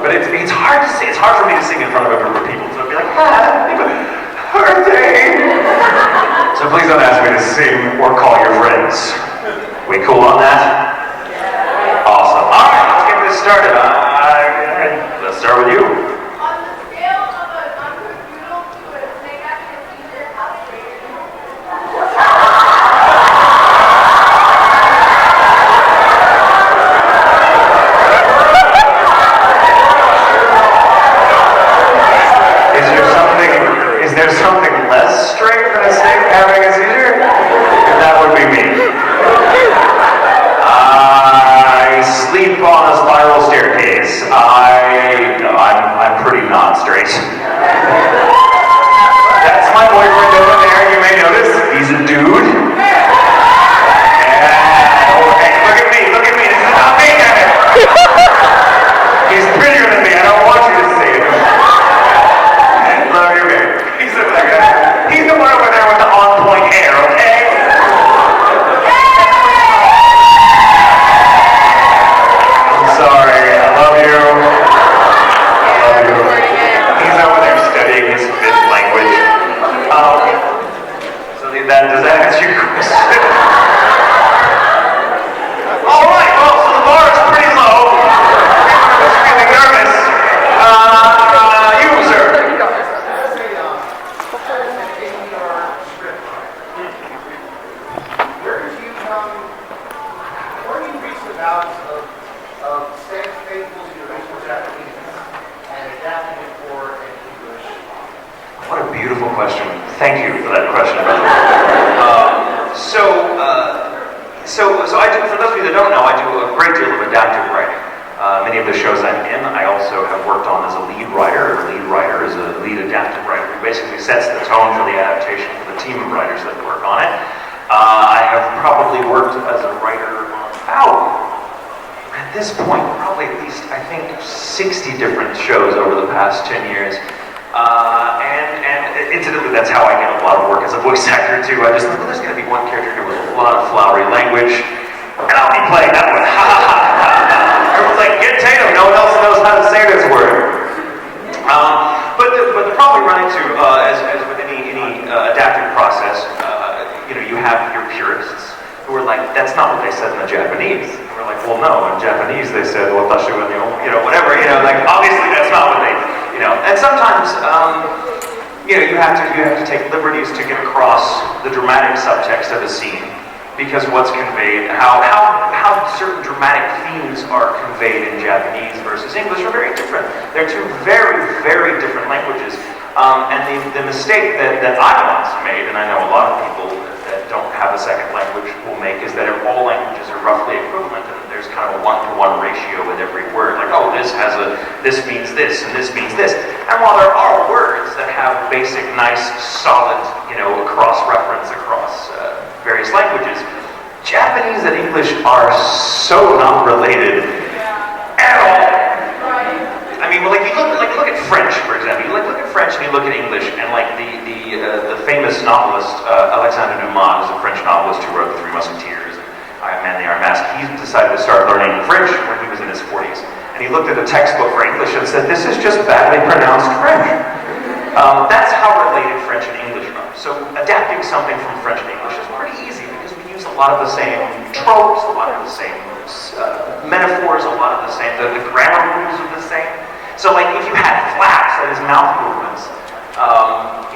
but it's hard to sing. It's hard for me to sing in front of a group of people. So I'd be like, happy birthday. So please don't ask me to sing or call your friends. We cool on that? Awesome. All right, let's get this started. Let's start with you. On the scale of a non-computal to a snake action teacher, how big is it? Is there something less straight than a snake having a seizure? That would be me. I sleep on a spiral staircase. I'm pretty not straight. That's my boyfriend over there, you may notice. He's a dude. Yeah. Oh, hey, look at me. This is not me, damn it. He's prettier than me. I don't want you to see it. Love you, man. He's the one over there with the on-point hair, okay? I'm sorry. I love you. He's over there studying his fifth language. So does that answer your question? All right. Well, so the bar is pretty low. I was feeling nervous. You, sir. Where do you reach the balance of staying faithful to your original Japanese and adapting it for an English? What a beautiful question. Thank you for that question, brother. So I do, for those of you that don't know, I do a great deal of adaptive writing. Many of the shows I'm in, I also have worked on as a lead writer. A lead writer is a lead adaptive writer who basically sets the tone for the adaptation for the team of writers that work on it. I have probably worked as a writer on at this point, probably at least, I think, 60 different shows over the past 10 years. And incidentally, that's how I get a lot of work as a voice actor, too. I just think, well, there's going to be one character here with a lot of flowery language, and I'll be playing that one. Ha ha ha ha. Everyone's like, get Tatum, no one else knows how to say this word. But the problem we run into, as with any adaptive process, you have your purists who are like, that's not what they said in the Japanese. And we're like, well, no, in Japanese they said, watashi wa whatever, like, obviously that's not what they, And sometimes, you have to take liberties to get across the dramatic subtext of a scene, because what's conveyed, how certain dramatic themes are conveyed in Japanese versus English are very different. They're two very, very different languages. And the mistake that I once made, and I know a lot of people that don't have a second language will make, is that all languages are roughly equivalent, and there's kind of a one-to-one ratio with every word. Like, oh, this means this, and this means this. And while there are words that have basic, nice, solid, cross-reference across various languages, Japanese and English are so not related at all. I mean, like you look at French, for example. You look at French and you look at English, and like the famous novelist Alexandre Dumas is a French novelist who wrote The Three Musketeers and Iron Man, the Iron Mask. He decided to start learning French when he was in his 40s, and he looked at a textbook for English and said, "This is just badly pronounced French." That's how related French and English are. So adapting something from French to English is pretty easy because we use a lot of the same tropes, a lot of the same metaphors, a lot of the same. The grammar rules are the same. So, like, if you had flaps and his mouth movements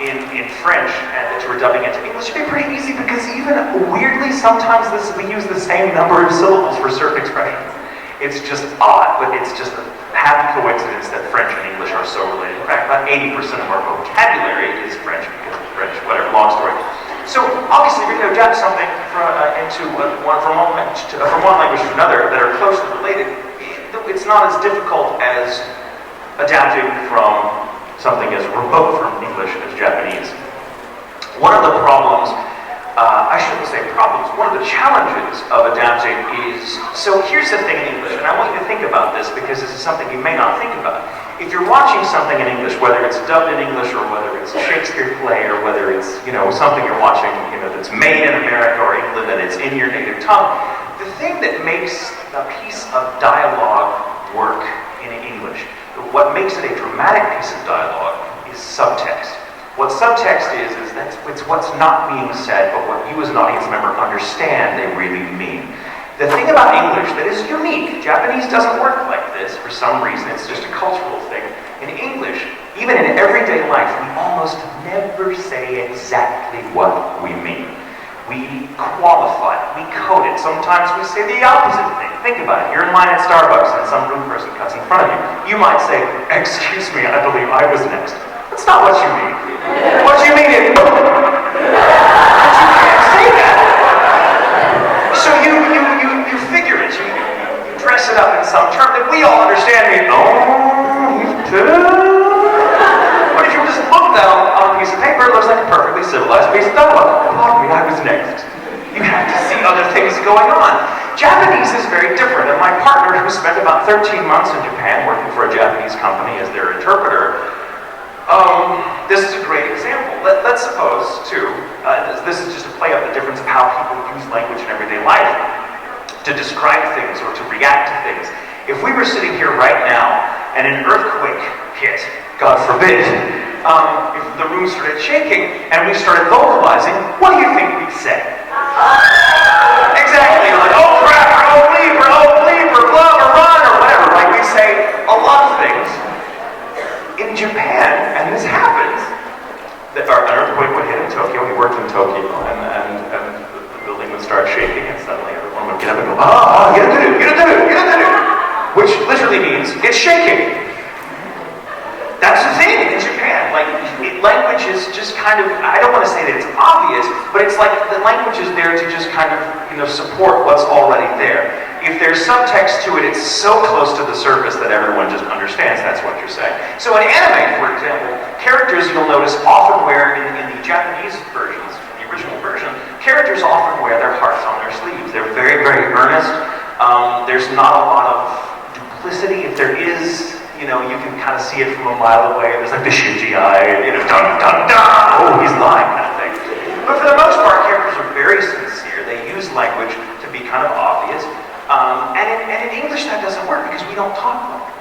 in French and that you were dubbing into English, it'd be pretty easy because even weirdly, sometimes we use the same number of syllables for certain expressions. It's just odd, but it's just a happy coincidence that French and English are so related. In fact, about 80% of our vocabulary is French because of French, whatever, long story. So, obviously, we're going to adapt something from one language to another that are closely related. It's not as difficult as adapting from something as remote from English as Japanese. One of the problems, I shouldn't say problems, one of the challenges of adapting is, so here's the thing in English, and I want you to think about this because this is something you may not think about. If you're watching something in English, whether it's dubbed in English or whether it's a Shakespeare play or whether it's, something you're watching, that's made in America or England and it's in your native tongue, the thing that makes a piece of dialogue work in English. What makes it a dramatic piece of dialogue is subtext. What subtext is that it's what's not being said, but what you as an audience member understand they really mean. The thing about English that is unique, Japanese doesn't work like this for some reason, it's just a cultural thing. In English, even in everyday life, we almost never say exactly what we mean. We qualify it, we code it. Sometimes we say the opposite thing. Think about it. You're in line at Starbucks and some rude person cuts in front of you. You might say, "Excuse me, I believe I was next." That's not what you mean. What you mean is, but you can't say that. So you figure it. You dress it up in some term that we all understand. He's but if you just look down on a piece of paper, it looks like a perfectly civilized piece of dialogue. Pardon me, I was next. You have to see other things going on. Japanese is very different, and my partner, who spent about 13 months in Japan working for a Japanese company as their interpreter, this is a great example. Let's suppose, too, this is just to play up the difference of how people use language in everyday life to describe things or to react to things. If we were sitting here right now and an earthquake hit, God forbid, if the room started shaking and we started vocalizing, what do you think we'd say? Exactly, like, "Oh crap," or "Oh bleep," or "Blah," or "Run," or whatever, right? We say a lot of things. In Japan, and this happens, an earthquake would hit in Tokyo. We worked in Tokyo, and the building would start shaking, and suddenly everyone would get up and go, "Get it, which literally means it's shaking. That's the thing in Japan. Like, language is just kind of, I don't want to say that it's obvious, but it's like the language is there to just kind of, support what's already there. If there's subtext to it, it's so close to the surface that everyone just understands that's what you're saying. So in anime, for example, characters you'll notice often wear, in the Japanese versions, the original version, characters often wear their hearts on their sleeves. They're very, very earnest. There's not a lot of duplicity. If there is, you can kind of see it from a mile away. There's like the shiji eye, dun dun dun, oh, he's lying kind of thing. But for the most part, characters are very sincere. They use language to be kind of obvious. And in English that doesn't work because we don't talk like it.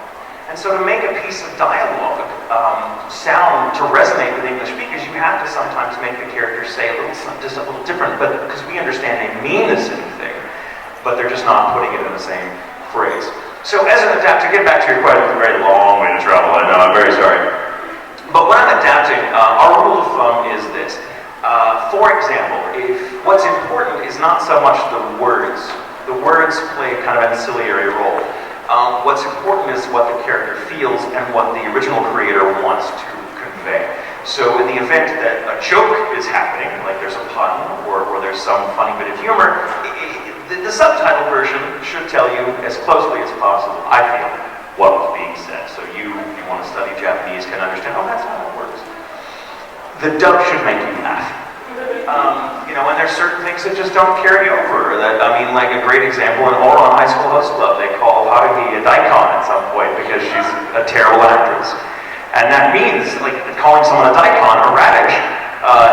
And so to make a piece of dialogue sound to resonate with English speakers, you have to sometimes make the characters say just a little different, but because we understand they mean the same thing, but they're just not putting it in the same phrase. So as an adapter, to get back to your question, it's a very long way to travel, I know, I'm very sorry. But when I'm adapting, our rule of thumb is this. For example, what's important is not so much the words. The words play a kind of ancillary role. What's important is what the character feels and what the original creator wants to convey. So in the event that a joke is happening, like there's a pun or there's some funny bit of humor, the subtitle version should tell you as closely as possible, I feel, what was being said. So you want to study Japanese, can understand, oh, that's how it works. The dub should make you laugh. And there's certain things that just don't carry over. Like a great example in Oron High School Host Club, they call Haruhi a daikon at some point because she's a terrible actress. And that means, like, calling someone a daikon or radish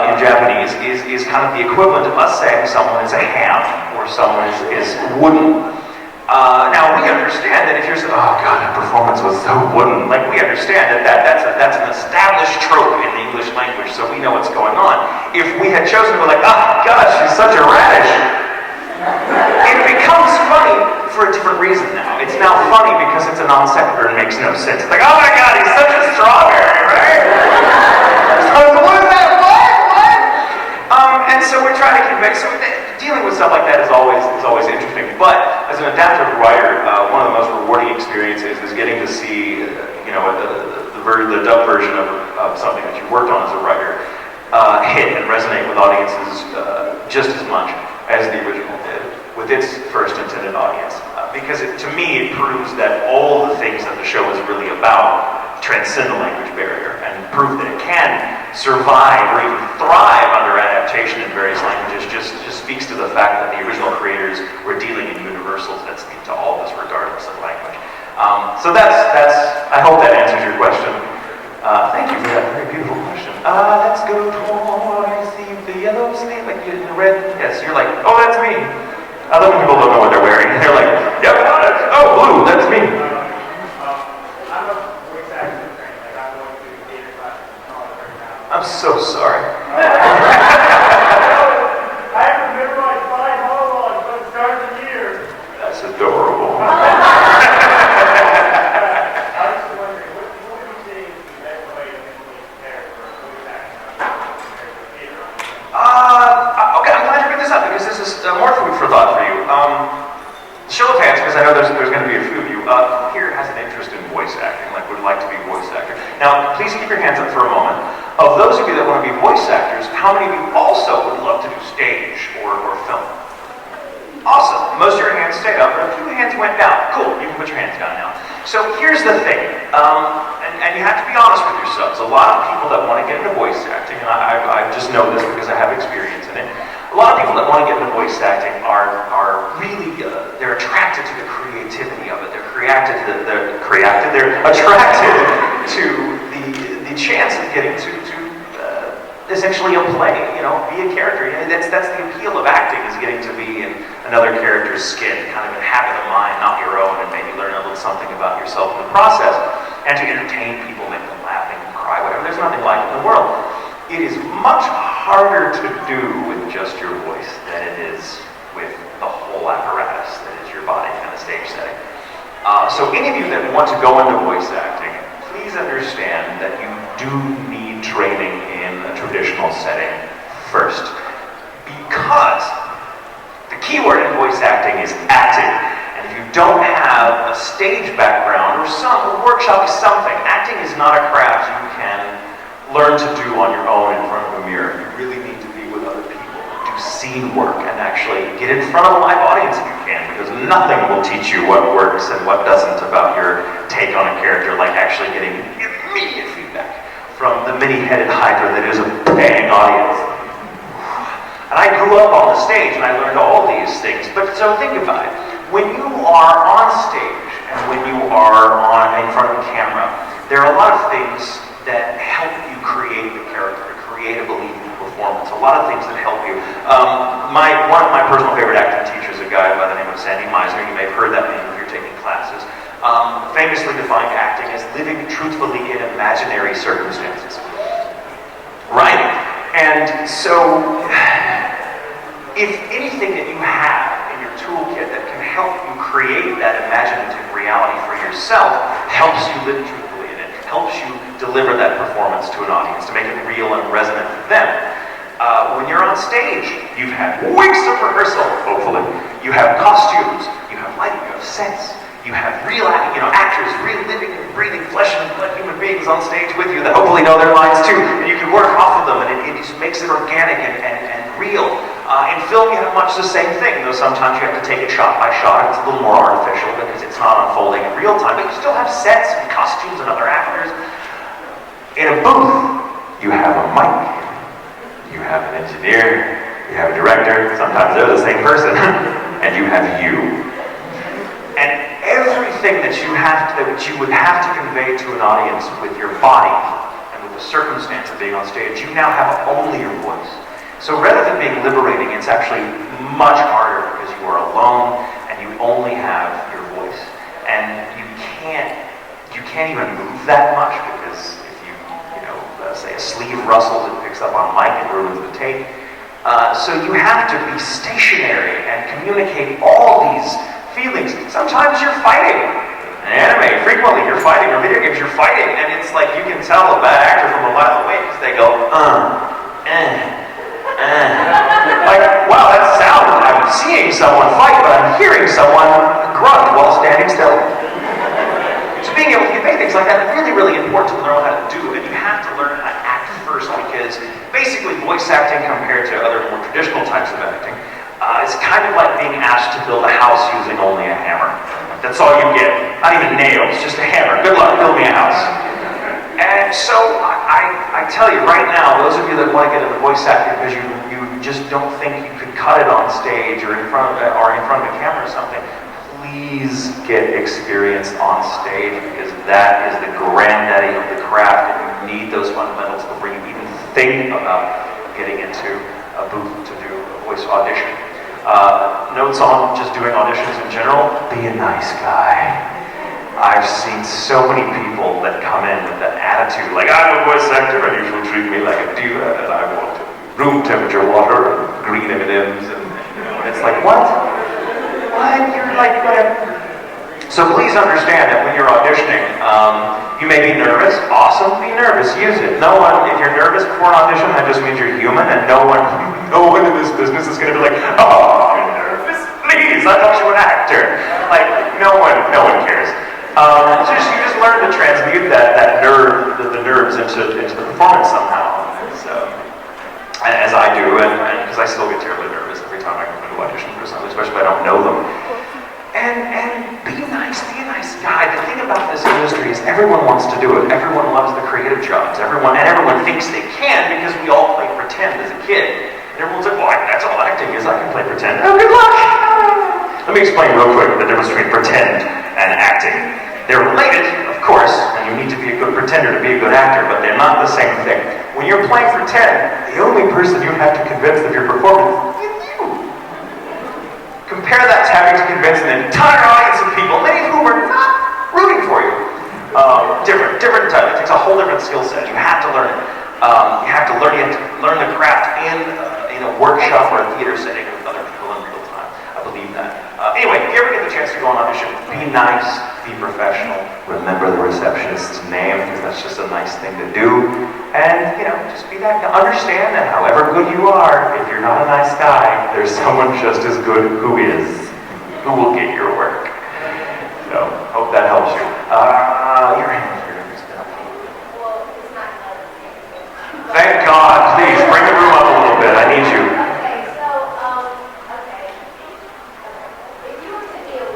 in Japanese is kind of the equivalent of us saying someone is a ham or someone is wooden. Now we understand that if you're saying, oh God, that performance was so wooden, like we understand that's an established trope in the English language, so we know what's going on. If we had chosen to be like, oh gosh, she's such a radish, it becomes funny for a different reason now. It's now funny because it's a non sequitur and makes no sense. It's like, oh my God, he's such a strawberry, right? What is that? What? And so we're trying to convey. So dealing with stuff like that is always interesting. But as an adaptive writer, one of the most rewarding experiences is getting to see, the dub version of something that you worked on as a writer hit and resonate with audiences just as much as the original did with its first intended audience. Because to me, it proves that all the things that the show is really about transcend the language barrier and prove that it can survive or even thrive under adaptation in various languages just speaks to the fact that the original creators were dealing in universals that speak to all of us regardless of language. So that's I hope that answers your question. Thank you for that very beautiful question. Let's go towards the yellow snake, like in the red. Yes, you're like, oh, that's me. Other people don't know what they're wearing. They're like, yep, oh, blue, that's me. so sorry. I haven't memorized 5 monologues, but it starts in years. That's adorable. I was just wondering, what would you say is the best way to mentally prepare for a voice acting compared to theater? Okay, I'm glad you bring this up because this is more food for thought for you. Show of hands, because I know there's going to be a few of you. Who here has an interest in voice acting, like would like to be voice actor? Now, please keep your hands up for a moment. Of those of you that want to be voice actors, how many of you also would love to do stage or film? Awesome. Most of your hands stayed up, but a few hands went down. Cool. You can put your hands down now. So here's the thing, and you have to be honest with yourselves. A lot of people that want to get into voice acting, and I just know this because I have experience in it. A lot of people that want to get into voice acting are really they're attracted to the creativity of it. They're attracted to the chance of getting to essentially a play, be a character. That's the appeal of acting, is getting to be in another character's skin, kind of inhabit a mind, not your own, and maybe learn a little something about yourself in the process, and to entertain people, make them laugh, make them cry, whatever. There's nothing like it in the world. It is much harder to do with just your voice than it is with the whole apparatus that is your body and the stage setting. So any of you that want to go into voice acting, please understand that you do need training in a traditional setting first. Because the key word in voice acting is acting. And if you don't have a stage background or some workshop, something, acting is not a craft you can learn to do on your own in front of a mirror. You really need to be with other people, do scene work, and actually get in front of a live audience if you can, because nothing will teach you what works and what doesn't about your take on a character like actually getting immediate feedback from the many-headed hydra that is a paying audience. And I grew up on the stage and I learned all these things, but so think about it. When you are on stage and when you are in front of a camera, there are a lot of things that help you create the character, create a believable performance. A lot of things that help you. One of my personal favorite acting teachers, a guy by the name of Sandy Meisner, you may have heard that name if you're taking classes, famously defined acting as living truthfully in imaginary circumstances. Right? And so, if anything that you have in your toolkit that can help you create that imaginative reality for yourself helps you live truthfully in it, helps you deliver that performance to an audience, to make it real and resonant for them. When you're on stage, you've had weeks of rehearsal, hopefully. You have costumes, you have lighting, you have sets, you have real actors, real living and breathing flesh and blood human beings on stage with you that hopefully know their lines too, and you can work off of them, and it just makes it organic and real. In film, you have much the same thing, though sometimes you have to take it shot by shot. It's a little more artificial because it's not unfolding in real time, but you still have sets and costumes and other actors. In a booth, you have a mic, you have an engineer, you have a director, sometimes they're the same person, and you have you. And everything that you would have to convey to an audience with your body and with the circumstance of being on stage, you now have only your voice. So rather than being liberating, it's actually much harder because you are alone and you only have your voice. And you can't even move that much because if you say a sleeve rustles, it picks up on mic, it ruins the tape. So you have to be stationary and communicate all these feelings. Sometimes you're fighting. In anime, frequently you're fighting, or video games, you're fighting, and it's like you can tell a bad actor from a mile away because they go, like, wow, that sounds, I'm seeing someone fight, but I'm hearing someone grunt while standing still. So being able to convey things like that is really, really important to learn how to do, and you have to learn how to act first, because basically voice acting compared to other more traditional types of acting is kind of like being asked to build a house using only a hammer. That's all you get. Not even nails, just a hammer. Good luck, build me a house. And so I tell you right now, those of you that want to get into voice acting because you just don't think you could cut it on stage or in front of a camera or something, please get experience on stage, because that is the granddaddy of the craft, and you need those fundamentals before you even think about getting into a booth to do a voice audition. Notes on just doing auditions in general: be a nice guy. I've seen so many people that come in with that attitude, like, I'm a voice actor and you should treat me like a diva and I want room temperature water and green M&Ms and it's like, what? What? You're like, whatever. So please understand that when you're auditioning, you may be nervous. Awesome, be nervous, use it. No one, if you're nervous before an audition, that just means you're human and no one in this business is gonna be like, oh, you're nervous? Please, I thought you were an actor. Like, no one cares. You just learn to transmute that nerve, the nerves into the performance somehow. So, as I do, and because I still get terribly nervous every time I go into audition for something, especially if I don't know them. And be a nice guy. The thing about this industry is everyone wants to do it. Everyone loves the creative jobs. Everyone thinks they can because we all play pretend as a kid. And everyone's like, well, that's all acting is. I can play pretend. Oh, good luck. Let me explain real quick the difference between pretend and acting. They're related, of course, and you need to be a good pretender to be a good actor, but they're not the same thing. When you're playing pretend, the only person you have to convince of your performance is you. Compare that to having to convince an entire audience of people, many of whom are not rooting for you. Different type. It takes a whole different skill set. You have to learn it. You have to learn the craft in a workshop or a theater setting with other people in real time. I believe that. Anyway, if you ever get the chance to go on audition, be nice, be professional, remember the receptionist's name, because that's just a nice thing to do, and, just be that guy. Understand that however good you are, if you're not a nice guy, there's someone just as good who will get your work. So, hope that helps you. Your hand here. Well, it's not another. Thank God, please, bring the room up a little bit, I need you. Okay, so, okay. If you were to be a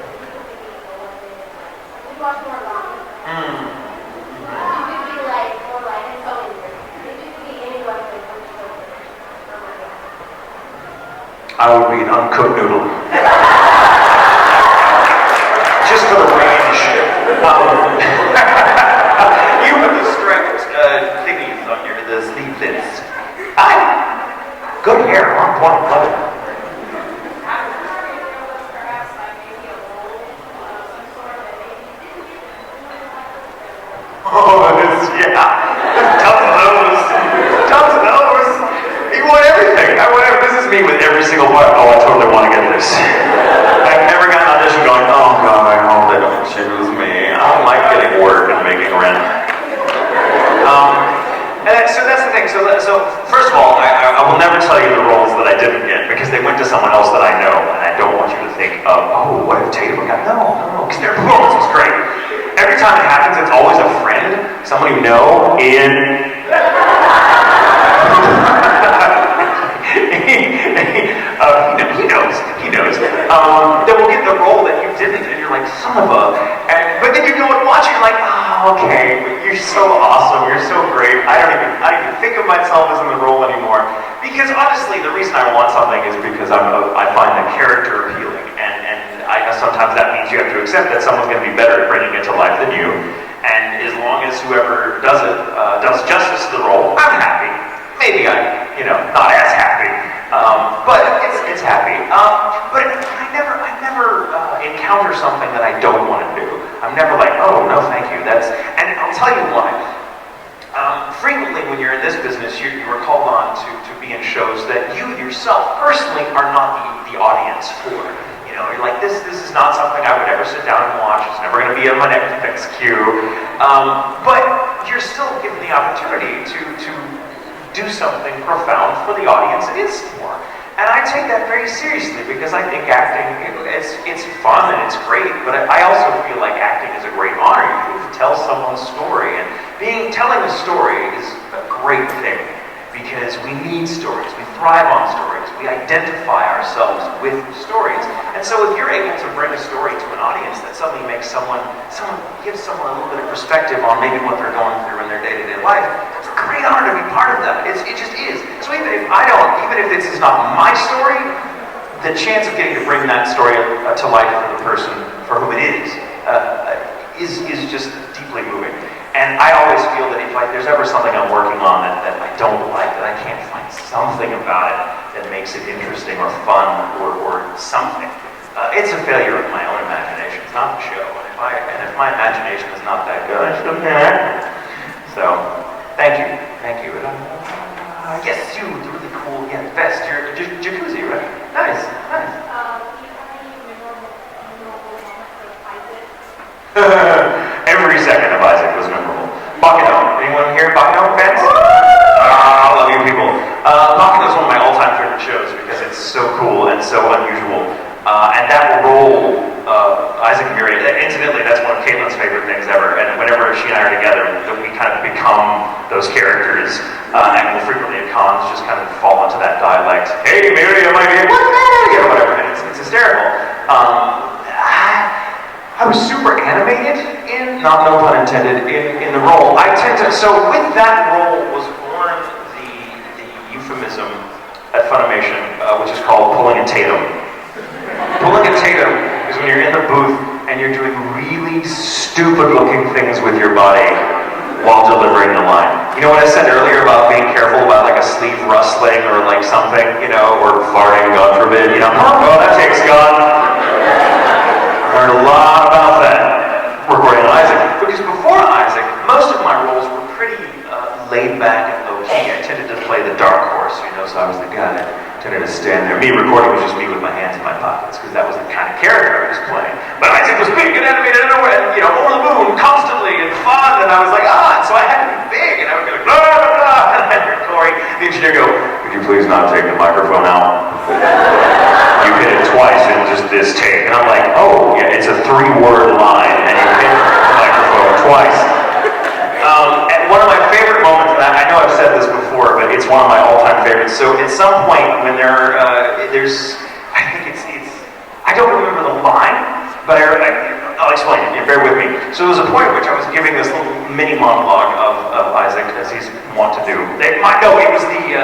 we watch more long. You could be like, more like, and so if you could be anyone when it comes to I would be an uncooked noodle. Just for the range. You have the striped thingies on your sleevelets. Good hair, on point, love it. Oh, yeah. Tons of those. You want everything. This is me with every single part. Oh, I totally want to get this. I've never gotten an audition going, oh God, I hope they don't choose me. I don't like getting work and making rent. So that's the thing. So first of all, I will never tell you the roles that I didn't get because they went to someone else that I know, and I don't want you to think of, oh, what if Tatum got? No, because their performance was great. Every time it happens, it's always a friend, someone you know in. He knows. That will get the role that you didn't, and you're like, son of a. But then you go and watch it, you're like, oh, okay, but you're so awesome, you're so great. I don't even think of myself as in the role anymore. Because honestly, the reason I want something is because I find the character appealing, and sometimes that means you have to accept that someone's going to be better at bringing it to life than you. And as long as whoever does it does justice to the role, I'm happy. Maybe I'm, not as happy, but it's happy. But I never encounter something that I don't want to do. I'm never like, oh no, thank you. And I'll tell you why. Frequently, when you're in this business, you are called on to be in shows that you yourself personally are not the audience for. You're like, this is not something I would ever sit down and watch. It's never going to be on my Netflix queue. But you're still given the opportunity to do something profound for the audience it is for. And I take that very seriously because I think acting, it's fun and it's great, but I also feel like acting is a great honor. You get to tell someone's story, and telling a story is a great thing because we need stories. We thrive on stories. We identify ourselves with stories. And so if you're able to bring a story to an audience that suddenly makes gives someone a little bit of perspective on maybe what they're going through in their day-to-day life, it's a great honor to be part of that. It just is. So even if this is not my story, the chance of getting to bring that story to life for the person for whom it is just deeply moving. And I always feel that if there's ever something I'm working on that I don't like, that I can't find something about it that makes it interesting or fun or something, it's a failure of my own imagination. It's not the show. And if if my imagination is not that good, I shouldn't be an actor. So, thank you. Yes, you, the really cool, vest. You're jacuzzi, right? Nice. Do you have any memorable moments with Isaac? Every second of Isaac was memorable. Bakano. Anyone here Bakano fans? I love you people. Bakano is one of my all-time favorite shows because it's so cool and so unusual. And that role, Isaac and Miri, incidentally, that's one of Caitlin's favorite things ever. And whenever she and I are together, we kind of become those characters. And we'll frequently at cons just kind of fall into that dialect. Hey, Miri, am I here? Whatever. And it's hysterical. I was super animated not no pun intended, in the role. So with that role was born the euphemism at Funimation, which is called pulling a Tatum. Pulling a Tatum is when you're in the booth and you're doing really stupid looking things with your body while delivering the line. You know what I said earlier about being careful about like a sleeve rustling or like something, or farting, God forbid, oh, that takes God. I learned a lot about that recording on Isaac. Because before Isaac, most of my roles were pretty laid back and low key. I tended to play the dark horse, so I was the guy that tended to stand there. Me recording was just me with my hands in my pockets, because that was the kind of character I was playing. But Isaac was big and animated and over the moon constantly and fun, and I was like, and so I had to be big, and I would be like, blah, blah, blah, and then Corey, the engineer, go, could you please not take the microphone out? You hit it twice in just this take. And I'm like, oh, yeah, it's a 3-word line, and you hit the microphone twice. And one of my favorite moments, and I know I've said this before, but it's one of my all-time favorites. So at some point when there's, I think it's, I don't remember the line, but I'll explain it. Bear with me. So there was a point at which I was giving this little mini monologue of Isaac, as he's wont to do. It was the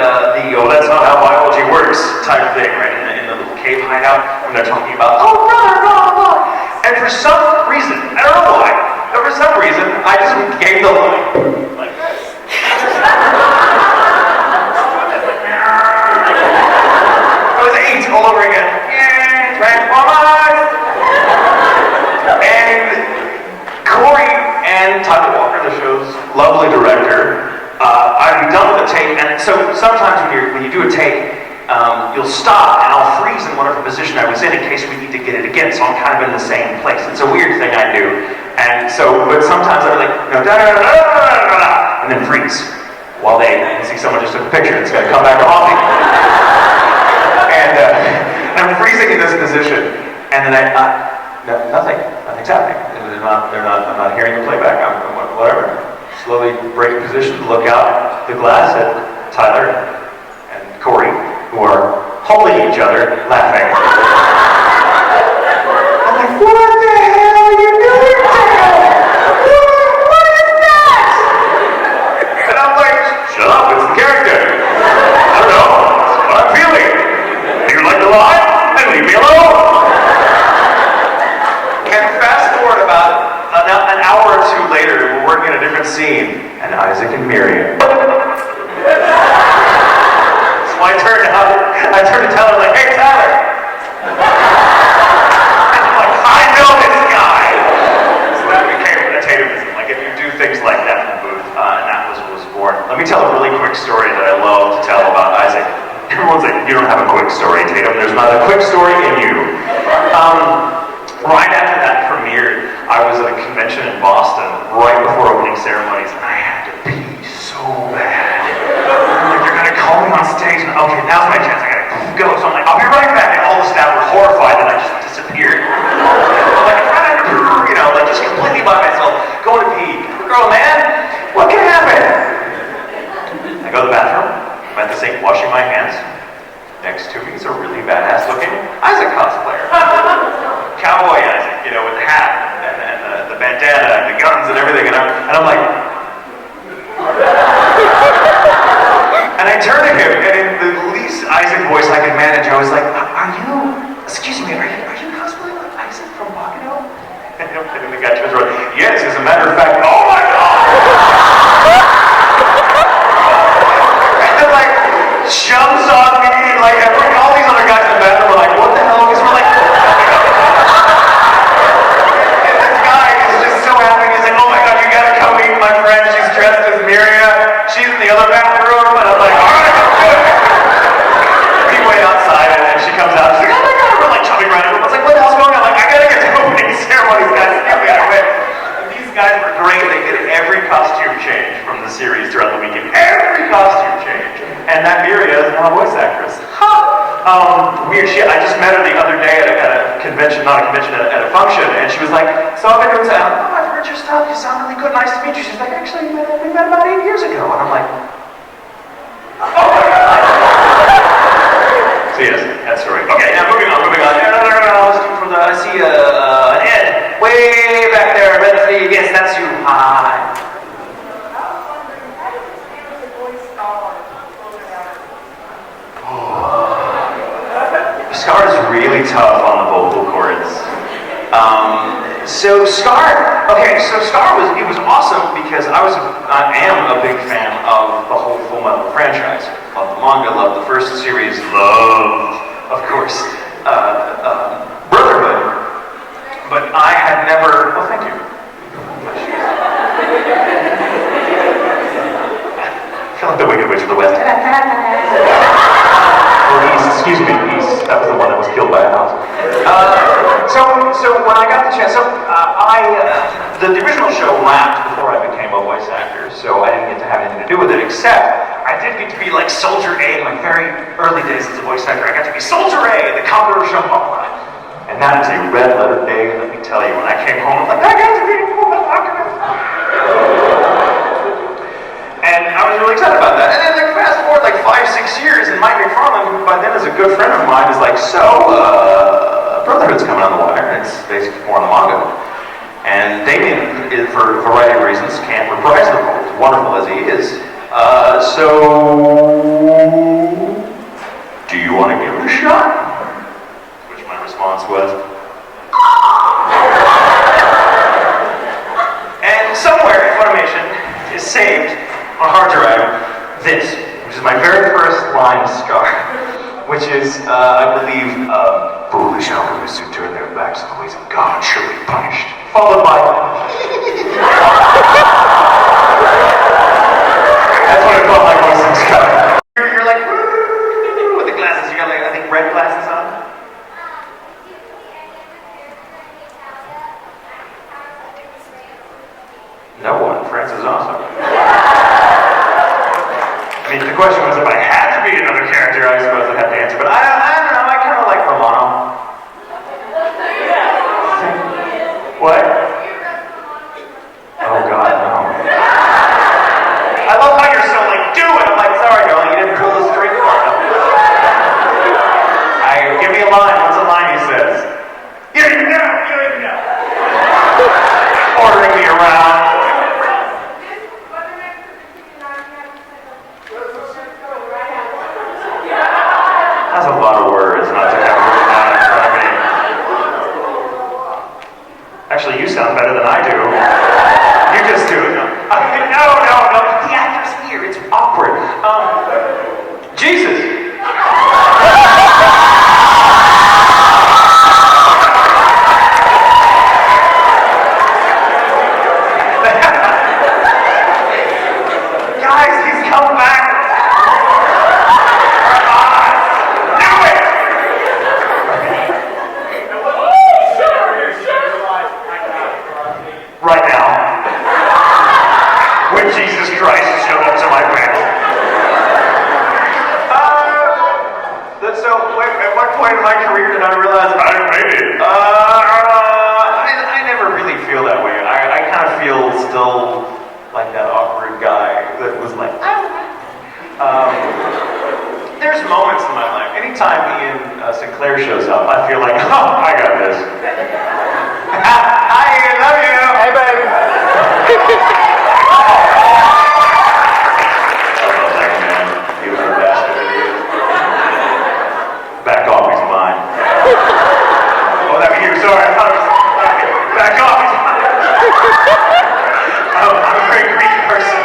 oh, that's not how biology works type thing, right? In the little cave hideout when they're talking about, oh, brother, blah, blah. And for some reason, I don't know why, but for some reason, I just gave the line like this. I was 8 all over again. Yeah, Transformers! And Corey and Tyler Walker, the show's lovely director, I'd be done with the take, and so sometimes when you do a take, you'll stop and I'll freeze in whatever position I was in case we need to get it again, so I'm kind of in the same place. It's a weird thing I do, and so, but sometimes I'm like, and then freeze while they see someone just took a picture that's going to come back to haunt me. And I'm freezing in this position, and then nothing's happening. I'm not hearing the playback. Whatever. Slowly break position, look out the glass at Tyler and Corey, who are holding each other, laughing. I'm like, what the hell are you doing, Tatum? What is that? And I'm like, shut up, it's the character. I don't know, it's what I'm feeling. Do you like to lie? Then leave me alone. And fast forward about an hour or two later, we're working a different scene, and Isaac and Miriam. So I turned to Tyler, like, hey, Tyler! And I'm like, I know this guy! So that became a Tatumism. Like, if you do things like that in the booth, and that was born. Let me tell a really quick story that I love to tell about Isaac. Everyone's like, you don't have a quick story, Tatum. There's not a quick story in you. Right after that premiered, I was at a convention in Boston right before opening ceremonies, and I had to pee so bad. I'm like, they're gonna call me on stage, and okay, now's my chance, I gotta go. So I'm like, I'll be right back, and all the staff were horrified that I just disappeared. I'm like, like just completely by myself, going to pee. Girl, man, what can happen? I go to the bathroom, I'm at the sink washing my hands. Next to me is a really badass looking Isaac cosplayer. Cowboy Isaac, with the hat and the bandana and the guns and everything, and I'm like, and I turn to him, and in the least Isaac voice I could manage, I was like, excuse me, are you cosplaying like Isaac from Bakano? And the guy turns around, yes, as a matter of fact, oh my god! And like, jumps on me, like, all these other guys in the bathroom were like, what the hell? Because we're like, this guy costume change from the series throughout the weekend. Every costume change. And that Miria is now a voice actress. Weird. I just met her the other day at a convention, not a convention, at a function, and she was like, so I've been doing something. Oh, I've heard your stuff. You sound really good. Nice to meet you. She's like, actually, we met about 8 years ago. And I'm like, oh my God. So yes, that's story. Okay, now moving on. I see an Ed way back there. Let's see. Yes, that's you. Hi. Scar is really tough on the vocal cords. So Scar was awesome because I am a big fan of the whole Full Metal franchise. Love the manga, love the first series, love, of course, Brotherhood. But I had never. Oh, thank you. I feel like the Wicked Witch of the West. Or East, excuse me, East. That was the one that was killed by a house. So when I got the chance, the original show lapped before I became a voice actor, so I didn't get to have anything to do with it, except I did get to be like Soldier A in my very early days as a voice actor. I got to be Soldier A, the Conqueror of Shambhala. And that is a red letter day, let me tell you. When I came home, I'm like, I got to be a woman. And I was really excited about that. And then like fast forward like 5-6 years, and Mike McFarlane, who by then is a good friend of mine, is like, Brotherhood's coming on the wire, and it's basically more on the manga. And Damien, for a variety of reasons, can't reprise the role, as wonderful as he is. So, do you want to give it a shot? Which my response was, and somewhere in Funimation is saved on a hard drive this, which is my very first line of Scar, which is, I believe, foolish alchemists who turn their backs on the ways of God shall be punished. Followed by, that's what I call my voice in Scar. You're like, woo, with the glasses. You got like, I think, red glasses on. No one. France is awesome. I mean, the question was if I had to be another character, I suppose I'd have to answer. But I don't know. I kind of like Romano. What? Oh God, no. I love how you're so like, do it. I'm like, sorry, darling, you didn't pull the string far enough. Give me a line. What's a line he says? You don't even know. Ordering me around. That's a lot of words not to have written down in front of me. Actually, you sound better than I do. You just do it. No. The actor's here. It's awkward. Jesus. Guys, he's come back. Right now, when Jesus Christ showed up to my panel. So, at what point in my career did I realize I made it? I never really feel that way. I kind of feel still like that awkward guy that was like, there's moments in my life. Anytime Ian Sinclair shows up, I feel like, oh, I got this. Hi, Ian, love you. Hey, baby. I love that man. He was the best of it. Back off, he's mine. Oh, that was you. Sorry, I thought it was. Back off, he's mine. I'm a very greedy person.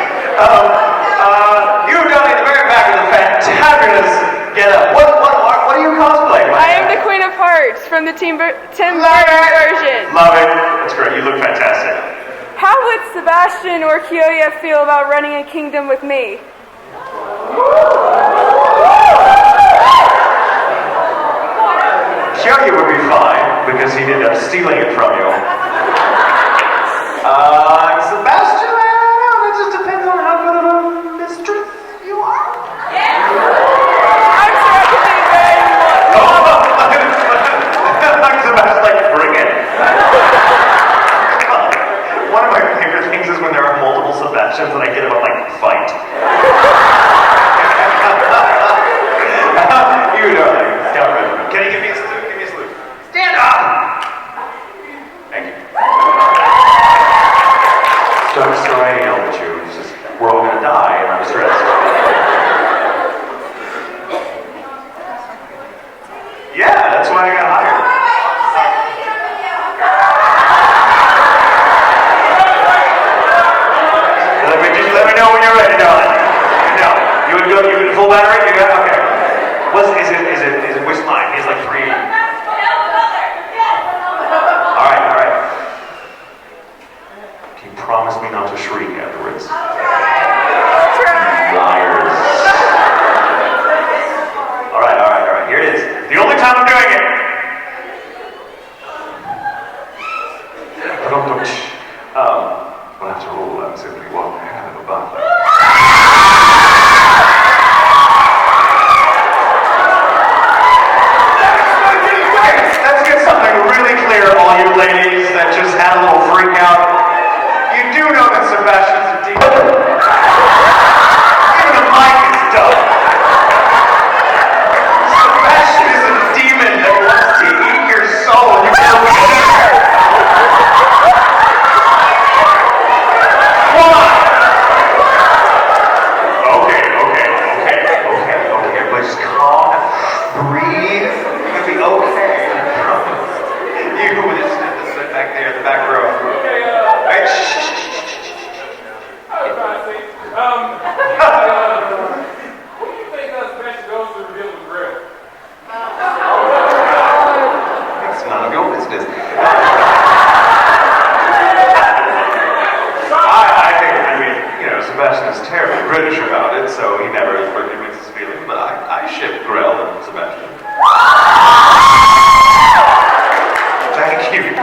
You, Donnie, in the very back of the fantabulous get-up. What do you cosplay? I am the Queen of Hearts from the Tim Burton version. Love it. That's great. You look fantastic. How would Sebastian or Kyoya feel about running a kingdom with me? Kyoya would be fine because he'd end up stealing it from you. Sebastian, I don't know. That just depends. I get him, I'm like, fight. You know, like, get rid of him. Can you give me a salute? Give me a salute. Stand up! Thank you. So I'm sorry to yell at you. It's just, we're all gonna die, and I'm stressed. Yeah, that's why I got hired. Let me know when you're ready, darling. No, you would go. You would full battery. You got okay. Is it which line? He's like 3. All right. Can you promise me not to shriek afterwards? Liars. All right. Here it is. The only time I'm doing it. We'll have to roll that simply one heck of a button. Let's get something really clear, all you ladies that just had a little freak out. You do know that Sebastian's a demon. Even the mic is dumb. Sebastian is a demon that wants to eat your soul. You feel me? Okay. But just calm, breathe, you'll be okay. You with this back there in the back row. Okay, Right? I was trying to say, what do you think Sebastian goes to reveal the grill? It's none of your business. I mean, Sebastian is terribly British about it, so he never admits his feelings, but I ship Grell and Sebastian.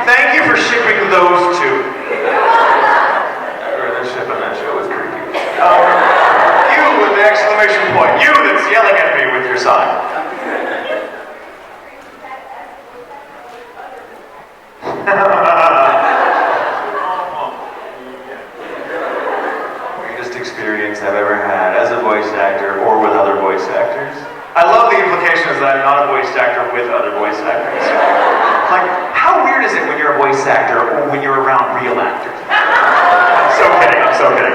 Thank you for shipping those two. The ship on that show was creepy. You with the exclamation point, you that's yelling at me with your sign. Greatest experience I've ever had as a voice actor or with other voice actors. I love the implications that I'm not a voice actor with other voice actors. Like, how weird is it when you're a voice actor or when you're around real actors? I'm so kidding.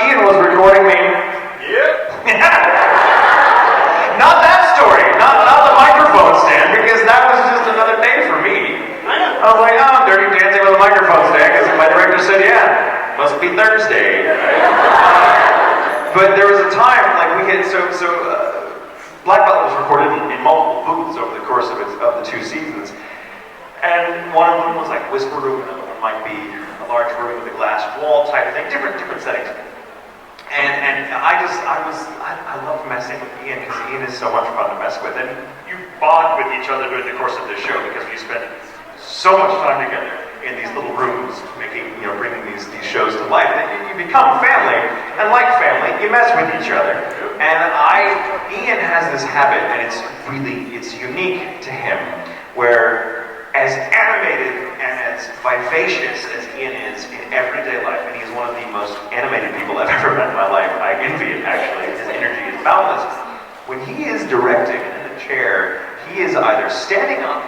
Ian was recording me. Yep. Not that story. Not the microphone stand, because that was just another day for me. I was like, I'm dirty dancing with a microphone stand, because my director said, yeah, must be Thursday. But there was a time, like we had, Black Belt was recorded in multiple booths over the course of the 2 seasons. And one of them was like whisper room, another one might be a large room with a glass wall type thing, different settings. And I love messing with Ian because Ian is so much fun to mess with. And you bond with each other during the course of this show because we spend so much time together in these little rooms, bringing these shows to life. That you become family, and like family, you mess with each other. And Ian has this habit, and it's unique to him, where as animated and as vivacious as Ian is in everyday life, and he's one of the most animated people I've ever met in my life. I envy it, actually. His energy is boundless. When he is directing in the chair, he is either standing up,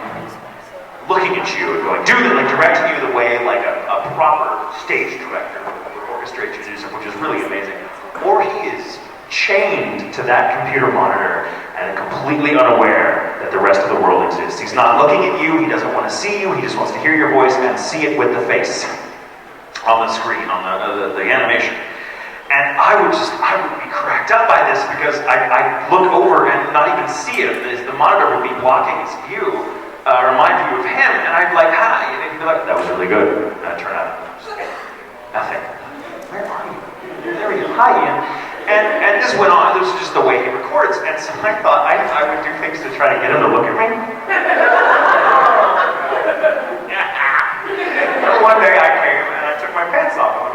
looking at you and going, dude, like directing you the way like a proper stage director would orchestrate you to do something, which is really amazing. Or he is chained to that computer monitor and completely unaware that the rest of the world exists. He's not looking at you, he doesn't want to see you, he just wants to hear your voice and see it with the face on the screen, on the animation. And I would be cracked up by this because I look over and not even see it. The monitor would be blocking his view, or my view of him, and I'd be like, hi, and he'd be like, that was really good. And I'd turn out, nothing. Where are you? There we go. Hi, Ian. And this went on. This was just the way he records. And so I thought I would do things to try to get him to look at me. And one day I came and I took my pants off. I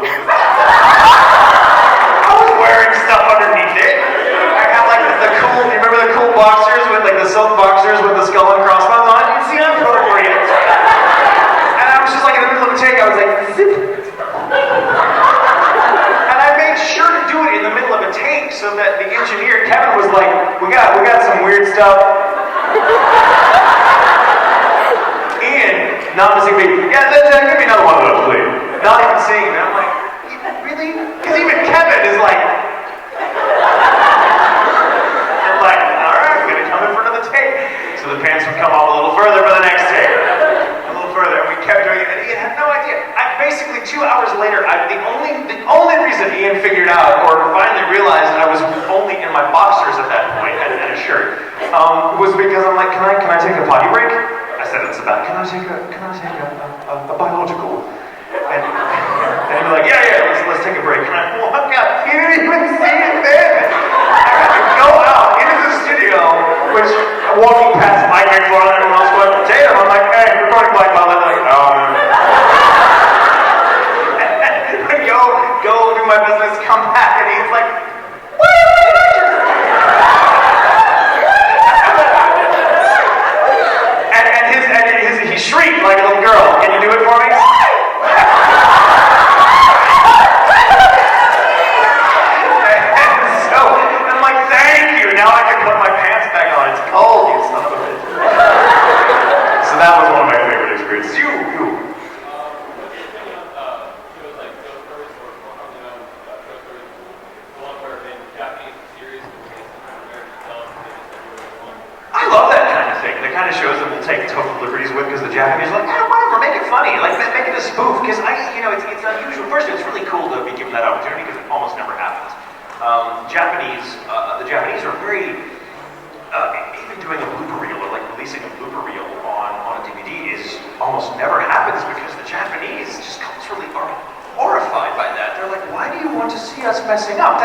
was wearing stuff underneath it. I had like the cool, you remember the cool boxers with like the silk boxers with the skull and crossbones on? You see, I'm appropriate. And I was just like in the middle of the take, I was like, zip. And I made sure to do it in the middle of a take so that the engineer, Kevin, was like, we got some weird stuff. Ian, not missing me. Yeah, give me another one of those, please. Not even seeing it. And I'm like, really? Because even Kevin is like, I'm like, all right, I'm gonna come in for another take. So the pants would come off a little further for the next take. A little further, and we kept doing it, and Ian had no idea. Basically 2 hours later, the only reason Ian figured out, or finally realized I was only in my boxers at that point, and a shirt, was because I'm like, can I take a potty break? I said it's about, can I take a biological? And he'd be like, yeah, let's take a break. And I walk out, he didn't even see it then. I had to go out into the studio, which walking past Mike and everyone else going, Tatum, I'm like, hey, recording Black Belt. They're like, go do my business, come back, and he's like, what are you doing? and he shrieked like a little girl. Can you do it for me? And so I'm like, thank you. Now I can put my pants back on. It's cold, you son of a bitch. So that was one of my favorite experiences. You. Kind of shows that we'll take total liberties with, because the Japanese are like, whatever, make it funny, like make it a spoof, because it's unusual. First, it's really cool to be given that opportunity because it almost never happens. The Japanese are very, even doing a blooper reel or like releasing a blooper reel on a DVD is almost never happens, because the Japanese just culturally are horrified by that. They're like, why do you want to see us messing up?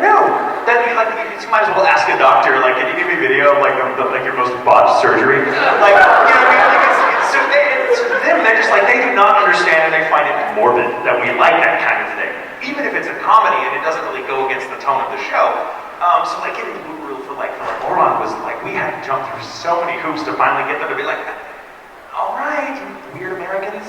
No. Then you might as well ask a doctor, like, can you give me a video of like your most botched surgery? Like, to them, they're just like, they do not understand, and they find it morbid that we like that kind of thing. Even if it's a comedy and it doesn't really go against the tone of the show. So like getting the blooper reel for Oron was like, we had to jump through so many hoops to finally get them to be like, all right, you weird Americans.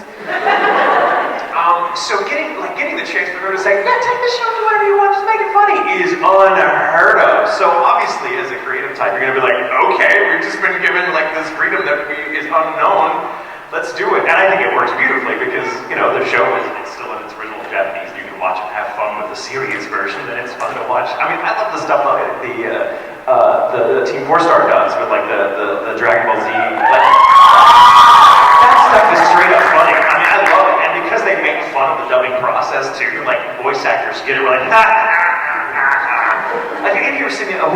So getting the chance for her to say, yeah, take the show, do whatever you want, just make it funny, is unheard of. So obviously, as a creative type, you're gonna be like, okay, we've just been given like this freedom that is unknown. Let's do it. And I think it works beautifully because the show is still in its original Japanese. You can watch it and have fun with the serious version, and it's fun to watch. I mean, I love the stuff the Team 4-Star does with like the Dragon Ball Z. That stuff is straight up funny. I mean, I love it. And because they make fun of the dubbing process too, like voice actors get it, we're like, ha ha ha ha. Like, have you ever seen it? I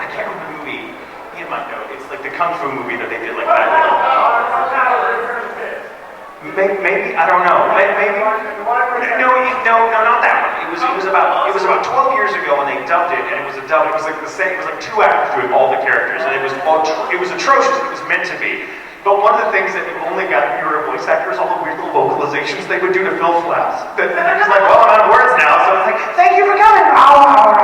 can't remember the movie. You might know. It's like the Kung Fu movie that they did like that. Maybe, I don't know. Maybe. No, not that one. It was about 12 years ago when they dubbed it, and it was like the same. It was like 2 actors doing all the characters, and it was atrocious. It was meant to be. But one of the things that you only got if you were a voice actor is all the weird little vocalizations they would do to fill flaps. And they're just like, well, I'm out of words now, so it's like, thank you for coming. And all of us are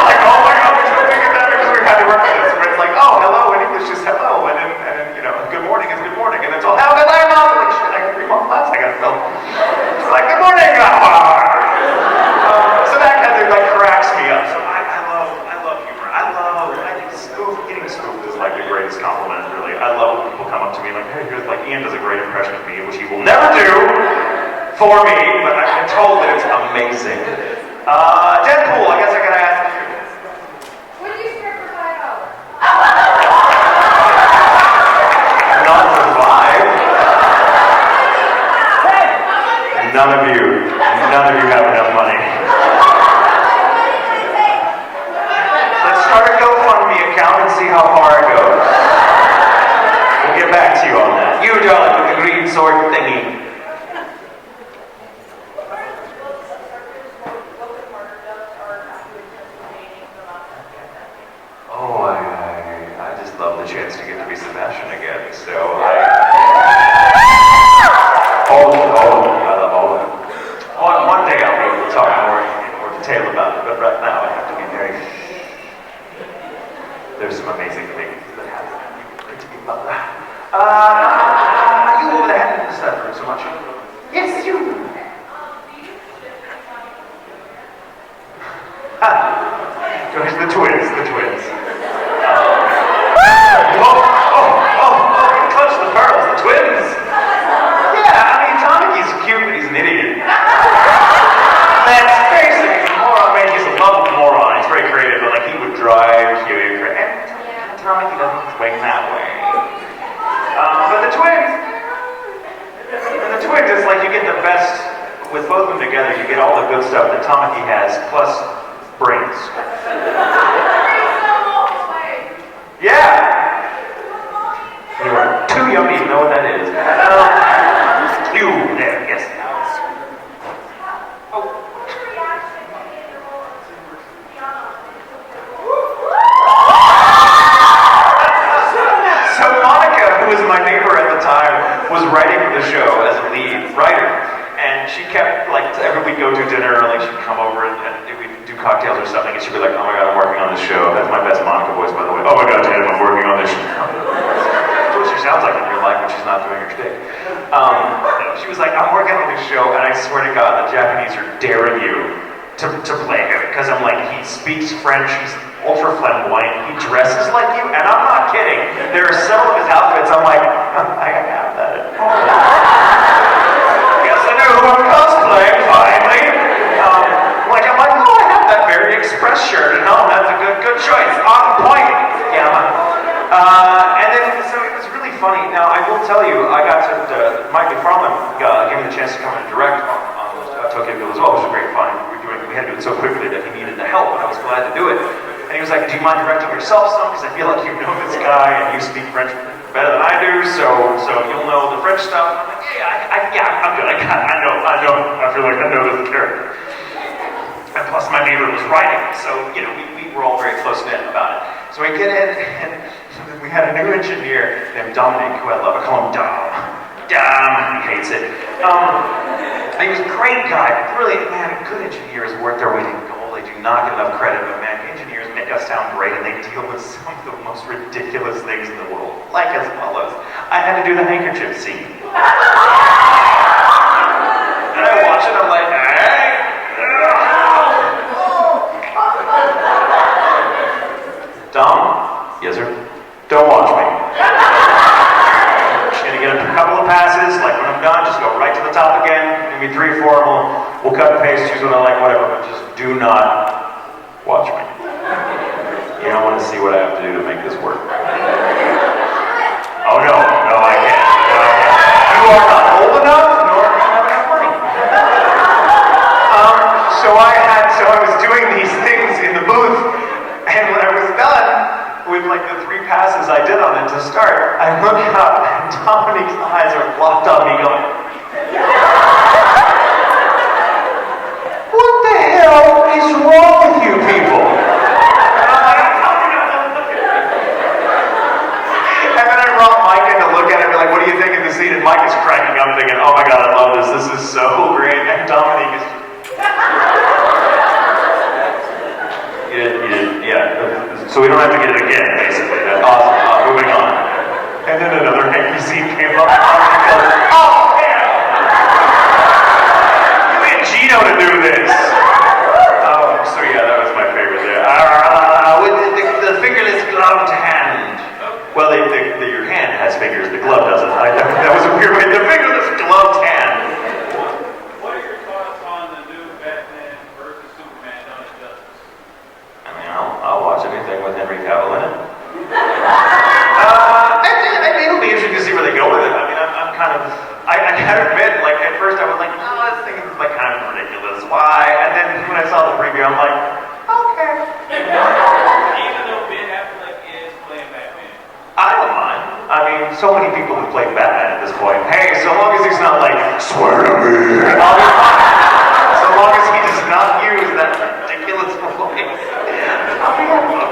like, oh my god, we're so big at that because we've had to work with this. Where it's like, oh, hello in English is hello, and then good morning is good morning, and it's all, have a good night, mom. Like, shit, I got 3 more flaps I gotta fill. It's like, good morning. So that kind of like cracks me up. So I love humor. I think getting spoofed is like the greatest compliment, really. I love when people come up to me like, hey, like Ian does a great impression of me, which he will never do for me, but I've been told that it's amazing. Deadpool, I guess I gotta ask you. Would you strip for $5? Not for 5. None of you have enough money. Let's start a GoFundMe account and see how far it goes. We'll get back to you on that. You, darling, with the green sword thingy. Oh, I just love the chance to get to be Sebastian again. So all of them. I love all of them. One day I'll be able to talk so much. Yes, you. The twins. Clutch the pearls, the twins. Yeah, I mean, Tamaki's cute, but he's an idiot. Let's face it, he's a moron. I mean, he's a lovable moron. He's very creative, but like he would drive Kyoya crazy. And Tamaki doesn't swing that way. But the twins is like you get the best with both of them together. You get all the good stuff that Tamaki has, plus brains. Yeah. You are too yummy to know what that is. You there, yes. So Monica, who was my neighbor at the time, was writing the show as a lead writer, and she kept like every week go to dinner, like she'd come over and we'd do cocktails or something, and she'd be like, "Oh my God, I'm working on this show." That's my best Monica voice, by the way. "Oh my God, Tatum, I'm working on this show." That's what she sounds like in real life when she's not doing her shtick. She was like, "I'm working on this show, and I swear to God, the Japanese are daring you to play him." Because I'm like, he speaks French, he's ultra flamboyant, he dresses like you, and I'm not kidding. There are several of his outfits, I'm like, I have that at home. Yes, I know who I'm cosplaying, finally. I'm like, oh, I have that very express shirt at home. That's a good choice. On point. Yeah. And then, so it was really funny. Now, I will tell you, I got to, Mike McFarland gave me the chance to come and direct on Tokyo Ghoul as well, which was great fun. We had to do it so quickly that he needed the help, and I was glad to do it. And he was like, "Do you mind directing yourself some? Because I feel like you know this guy, and you speak French better than I do, so you'll know the French stuff." I'm like, "Yeah, I'm good. I know. I feel like I know this character." And plus, my neighbor was writing, so we were all very close knit about it. So we get in, and we had a new engineer named Dominic, who I love. I call him Dom. He hates it. And he was a great guy, brilliant man. Good engineers work their way to goal. They do not get enough credit, but man, engineers make us sound great, and they deal with some of the most ridiculous things in the world, like as follows. I had to do the handkerchief scene. And I watch it, I'm like, hey. Dom? Yes, sir? Don't watch me. Just gonna get a couple of passes, like when I'm done, just go right to the top again, maybe 3 or 4, and we'll cut and paste, choose what I like, whatever, but just do not watch me. You don't want to see what I have to do to make this work. Oh no, I can't. You are not old enough, nor do you have enough money. So I was doing these things in the booth, and when I was done with like the 3 passes I did on it to start, I look up and Dominique's eyes are locked on me going, "What the hell is wrong with you people?" And then I brought Mike in to look at it and be like, "What do you think of the scene?" And Mike is cracking up thinking, "Oh my God, I love this. This is so great." And Dominique is so we don't have to get it again, basically. That's awesome. Moving on. And then another hanky scene came up. Oh, man! You need Gino to do this. So yeah, that was my favorite there. With the fingerless gloved hand. Well, your hand has fingers, the glove doesn't. That was a weird way. The fingerless gloved hand. What are your thoughts on the new Batman versus Superman Dawn of Justice? I mean, I'll watch anything with Henry Cavill in it. It'll be interesting to see where they go with it. I mean, I'm kind of, I gotta admit, like at first I was like, "Oh, this thing is like kind of ridiculous. Why?" And then when I saw the preview, I'm like, okay. Even though Ben Affleck is playing Batman. I don't mind. I mean, so many people have played Batman at this point. Hey, so long as he's not like, "Swear to me," I'll be fine. So long as he does not use that ridiculous voice.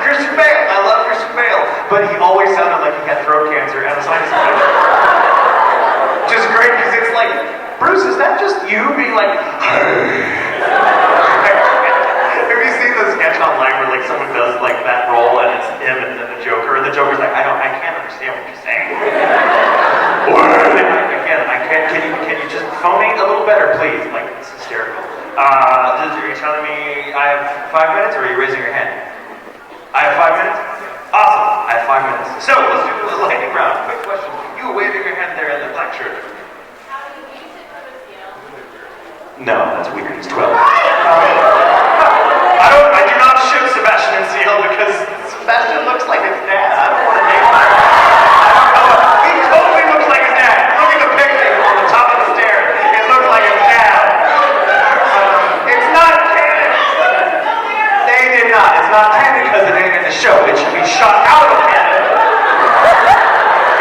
Christian Bale, I love Christian Bale, but he always sounded like he had throat cancer and a sinus infection. Which is great because it's like, "Bruce, is that just you being like, hey?" Have you seen the sketch online where like someone does like that role and it's him and then the Joker, and the Joker's like, I can't understand what you're saying. Again, I can't. Can you phonate a little better, please. Like, it's hysterical. Are you telling me I have 5 minutes, or are you raising your hand? I have 5 minutes? Awesome, I have 5 minutes. So, let's do a little lightning round. Quick question. You were waving your hand there in the black shirt. No, that's weird. He's 12. I do not ship Sebastian and Seal because Sebastian looks like his dad. I don't want to name him. I don't know. He totally looks like his dad. Look at the picture on the top of the stairs. It looks like his dad. It's not canon. They did not. It's not canon because it ain't in the show. It should be shot out of canon.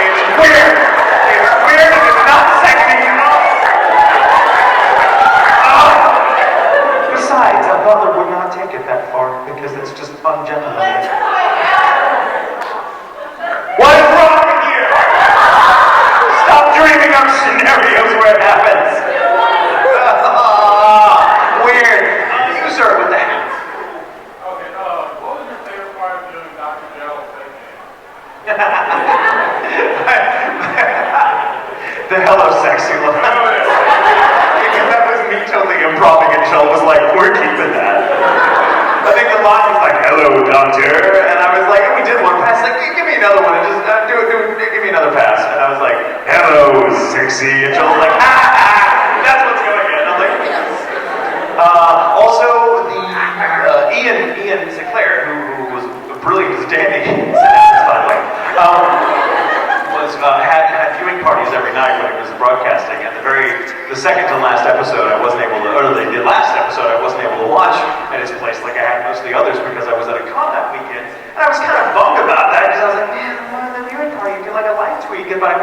It's weird. It's weird and it's not sexy at all. Besides, a mother would not take it that far because it's just ungentlemanly. What is wrong with you? Stop dreaming up scenarios where it happens. Weird. You, sir, with the hands. Okay, what was your favorite part of doing Dr. Jell's thing? The hello sexy line. Because that was me totally improving and Jill was like, we're keeping that. I think the line was like, hello, doctor. And I was like, we did one pass, like, give me another one. And just give me another pass. And I was like, hello, sexy. And Jill was like, that's what's going in. I'm like, yes. Also, the Ian Sinclair, who was brilliant as Danny, by the way, had viewing parties every night when it was broadcasting. And the second to last episode, I wasn't able to, or the last episode, I wasn't able to watch at his place like I had most of the others because I was at a con that weekend. And I was kind of bummed about that because I was like, man, I wanted the viewing party. You feel like a live tweet, but I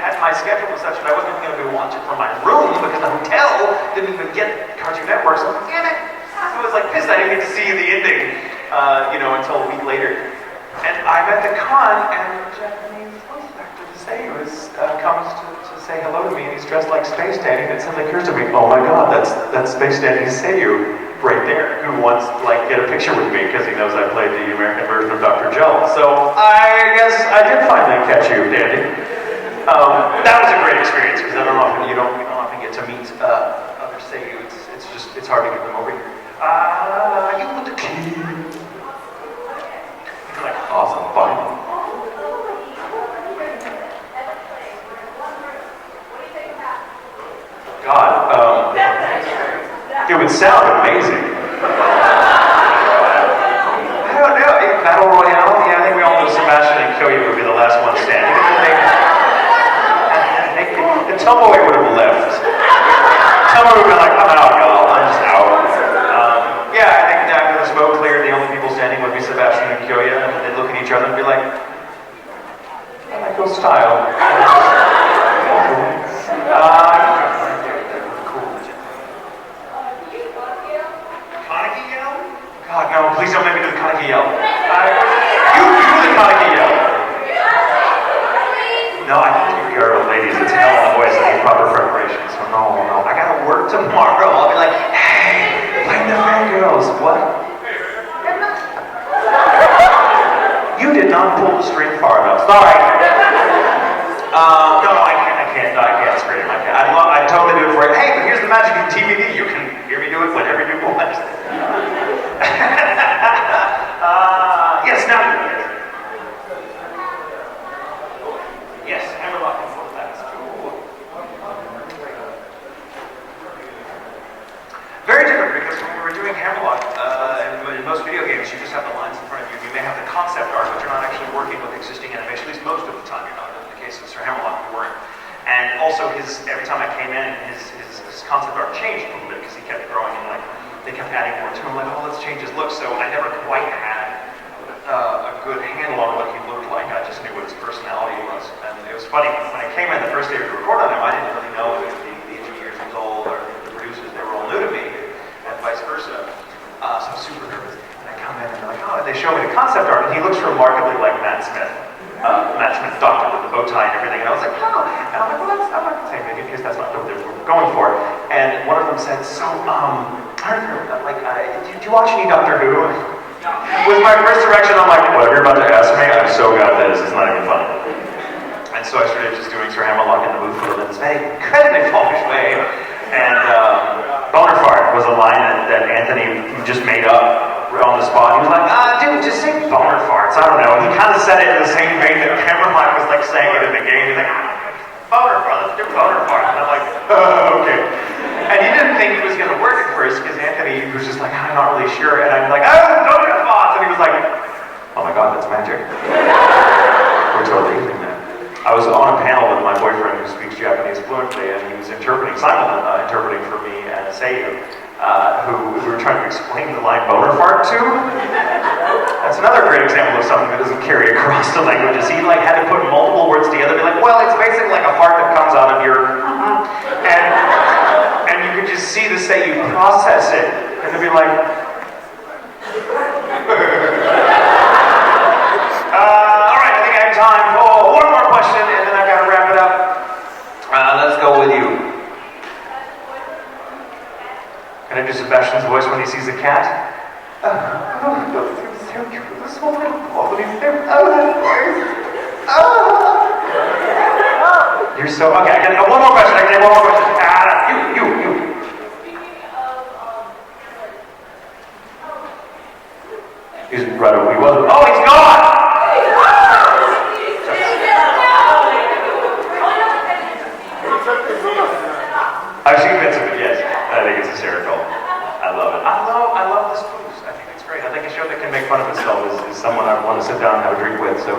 had my schedule was such that I wasn't going to be watching from my room because the hotel didn't even get Cartoon Network. So I was like, damn it. I was like pissed I didn't get to see the ending, until a week later. And I'm at the con, and Japanese voice actor comes to say hello to me, and he's dressed like Space Danny, and it suddenly occurs to me, oh my god, that's Space Danny Seiyu right there, who wants to get a picture with me because he knows I played the American version of Dr. Joe. So I guess I did finally catch you, Danny. That was a great experience because I don't often get to meet other Seiyu. It's hard to get them over here. You with the key. You're like, awesome, fine. God, it would sound amazing. I don't know, Battle Royale? Yeah, I think we all know Sebastian and Kyoya would be the last one standing. The Tumbleweed would have left. Tumbleweed would have been like, I'm out, y'all. I'm just out. Yeah, I think after the smoke cleared, the only people standing would be Sebastian and Kyoya, and they'd look at each other and be like, I like your style. God, no, please don't make me do the Kaneki yell. You do the Kaneki yell. No, I think you're ladies. It's hell on voice. I need proper preparation. So no. I gotta work tomorrow. I'll be like, hey, blame the fangirls. What? You did not pull the string far enough. Sorry. No, I can't scream. I totally do it for you. Hey, but here's the magic of TVD. You can hear me do it whenever you want. Yes, now. Yes, hammerlock and full fast. Very different because when we were doing hammerlock, in most video games, you just have the lines in front of you. You may have the concept art, but you're not actually working with existing animation. At least most of the time, you're not. In the case of Sir Hammerlock, we weren't. And also, every time I came in, his concept art changed a little bit because he kept growing and they kept adding more to him. Like, oh, let's change his look. So I never quite had a good handle on what he looked like. I just knew what his personality was. And it was funny, when I came in the first day to record on him, I didn't really know if the engineers was all, or the producers, they were all new to me, and vice versa. So I was super nervous. And I come in and they're like, oh, and they show me the concept art, and he looks remarkably like Matt Smith. Matt Smith's doctor with the bow tie and everything. And I was like, oh. And I'm like, well, I'm not saying maybe because that's not what they were going for. And one of them said, so, I don't know, like, do you watch any Doctor Who? With my first direction, I'm like, whatever you're about to ask me, I've so got this, it's not even funny. And so I started just doing Sir Hammerlock in the booth for them in this very incredibly foolish way. that Anthony just made up on the spot. He was like, dude, just say boner farts. I don't know. He kind of said it in the same vein that Cameron Mike was like saying it in the game. He's like, boner farts, let's do boner farts. And I'm like, okay. And he didn't think it was going to work at first because Anthony was just like, I'm not really sure. And I'm like, boner farts. And he was like, oh my God, that's magic. We're totally using that. I was on a panel with my boyfriend who speaks Japanese fluently, and he was interpreting for me and Seiyu, who we were trying to explain the line boner fart to. That's another great example of something that doesn't carry across the languages. He like had to put multiple words together, be like, well, it's basically like a fart that comes out of your, and you could just see the Seiyu process it, and they'd be like, all right, I think I have time for one more question, and then I've got to wrap it up. Let's go with you. Can I do Sebastian's voice when he sees a cat? You're so okay. I can one more question. I can one more question. You. He's right over. He wasn't. Oh, he's gone. I've seen bits of it, yes. I think it's hysterical. I love it. I love this booze. I think it's great. I think a show that can make fun of itself is someone I want to sit down and have a drink with. So